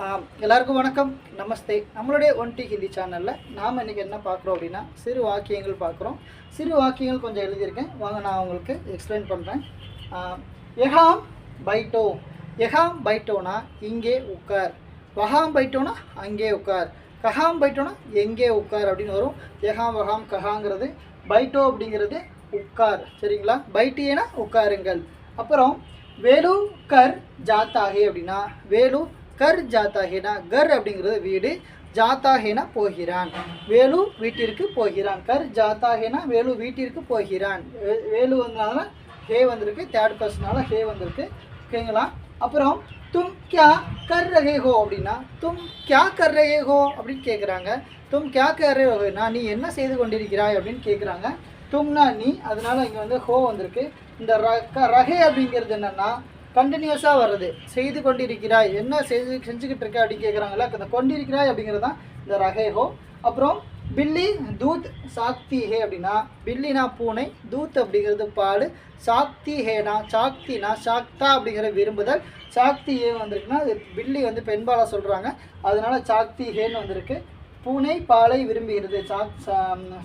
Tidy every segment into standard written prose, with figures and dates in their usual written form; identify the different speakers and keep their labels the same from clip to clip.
Speaker 1: எல்லாருக்கும் வணக்கம், நமஸ்தே. நம்மளுடைய ஒன்டி ஹிந்தி சேனலில் நாம் இன்றைக்கி என்ன பார்க்குறோம் அப்படின்னா சிறு வாக்கியங்கள் பார்க்குறோம். சிறு வாக்கியங்கள் கொஞ்சம் எழுதியிருக்கேன், வாங்க நான் உங்களுக்கு எக்ஸ்பிளைன் பண்ணுறேன். எஹாம் பைட்டோ. எஹாம் பைட்டோனா இங்கே உட்கார், வஹாம் பைட்டோனா அங்கே உட்கார், கஹாம் பைட்டோனா எங்கே உட்கார் அப்படின்னு வரும். எஹாம் வஹாம் கஹாங்கிறது, பைட்டோ அப்படிங்கிறது உட்கார், சரிங்களா? பைட்டியேனா உட்காருங்கள். அப்புறம் வேலு கர் ஜாத்தாகே அப்படின்னா வேலு கர் ஜாத்தாகேனா கர் அப்படிங்கிறது வீடு, ஜாத்தாகேனா போகிறான். வேலு வீட்டிற்கு போகிறான். கர் ஜாத்தாகேனா வேலு வீட்டிற்கு போகிறான். வேலு வந்தனால ஹே வந்திருக்கு, தேர்ட் பர்சனால ஹே வந்திருக்கு, ஓகேங்களா? அப்புறம் தும் கியா கர் ரஹே ஹோ அப்படின்னா தும் கியா கர் ரஹே ஹோ அப்படின்னு கேட்குறாங்க. தும் கியா கர் ரஹே ஹோனா நீ என்ன செய்து கொண்டிருக்கிறாய் அப்படின்னு கேட்குறாங்க. தும்னா நீ, அதனால இங்கே வந்து ஹோ வந்திருக்கு. இந்த ரஹே அப்படிங்கிறது என்னென்னா கண்டினியூஸாக வர்றது, செய்து கொண்டிருக்கிறாய், என்ன செஞ்சுக்கிட்டு இருக்க அப்படின்னு கேட்குறாங்களா. இந்த கொண்டிருக்கிறாய் அப்படிங்கிறது தான் இந்த ரஹே ஹோ. அப்புறம் பில்லி தூத் சாக்தி ஹே அப்படின்னா பில்லினா பூனை, தூத் அப்படிங்கிறது பால், சாக்தி ஹேனா சாக்தினா சாக்தா அப்படிங்கிற விரும்புதல். சாக்தி ஹே வந்திருக்குன்னா பில்லி வந்து பெண்பாலை சொல்கிறாங்க, அதனால சாக்தி ஹேன்னு வந்திருக்கு. பூனை பாலை விரும்புகிறது,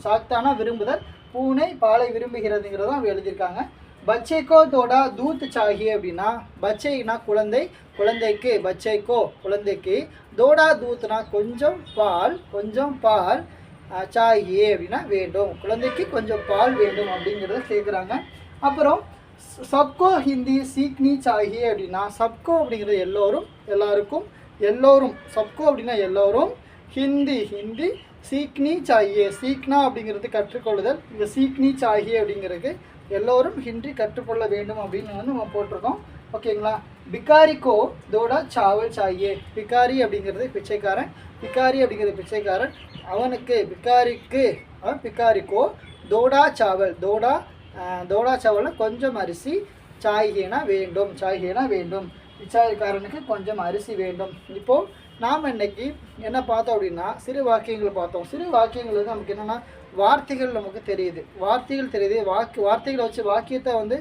Speaker 1: சாக்தானா விரும்புதல், பூனை பாலை விரும்புகிறதுங்கிறது தான் எழுதியிருக்காங்க. பச்சைக்கோ தோடா தூத் சாகியே அப்படின்னா பச்சைனா குழந்தை, குழந்தைக்கு பச்சைக்கோ குழந்தைக்கு, தோடா தூத்னா கொஞ்சம் பால், சாகியே அப்படின்னா வேண்டும், குழந்தைக்கு கொஞ்சம் பால் வேண்டும் அப்படிங்கிறத கேட்குறாங்க. அப்புறம் சப்கோ ஹிந்தி சீக்னி சாகியே அப்படின்னா சப்கோ அப்படிங்கிறது எல்லோரும், எல்லாருக்கும், எல்லோரும், சப்கோ அப்படின்னா எல்லோரும், ஹிந்தி சீக்னி சாகியே, சீக்னா அப்படிங்கிறது கற்றுக்கொள்ளுதல், இந்த சீக்னி சாகியே அப்படிங்கிறது எல்லோரும் ஹிந்தி கற்றுக்கொள்ள வேண்டும் அப்படின்னு வந்து நம்ம போட்டிருக்கோம், ஓகேங்களா? பிகாரிக்கோ தோடா சாவல் சாகியே. பிகாரி அப்படிங்கிறது பிச்சைக்காரன், பிகாரி அப்படிங்கிறது பிச்சைக்காரன், அவனுக்கு பிகாரிக்கோ தோடா சாவல், தோடா சாவல்னா கொஞ்சம் அரிசி, சாய்கேனா வேண்டும், பிச்சைக்காரனுக்கு கொஞ்சம் அரிசி வேண்டும். இப்போது நாம் இன்னைக்கு என்ன பார்த்தோம் அப்படின்னா சிறு வாக்கியங்கள் பார்த்தோம். சிறு வாக்கியங்கள் வந்து நமக்கு என்னென்னா வார்த்தைகள் நமக்கு தெரியுது, வார்த்தைகளை வச்சு வாக்கியத்தை வந்து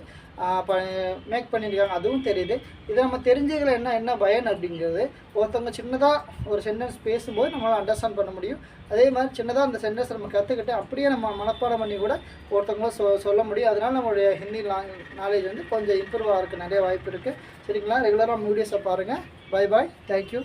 Speaker 1: மேக் பண்ணியிருக்காங்க, அதுவும் தெரியுது. இதை நம்ம தெரிஞ்சுக்கல என்ன பயன் அப்படிங்கிறது, ஒருத்தவங்க சின்னதாக ஒரு சென்டென்ஸ் பேசும்போது நம்மளால் அண்டர்ஸ்டாண்ட் பண்ண முடியும். அதே மாதிரி சின்னதாக அந்த சென்டென்ஸ் நம்ம கற்றுக்கிட்டு அப்படியே நம்ம மனப்பாடம் பண்ணி கூட ஒருத்தவங்களும் சொல்ல முடியும். அதனால் நம்மளுடைய ஹிந்தி நாலேஜ் வந்து கொஞ்சம் இம்ப்ரூவ் ஆகிறதுக்கு நிறைய வாய்ப்பு இருக்குது, சரிங்களா? ரெகுலராக வீடியோஸை பாருங்கள். Bye bye, thank you.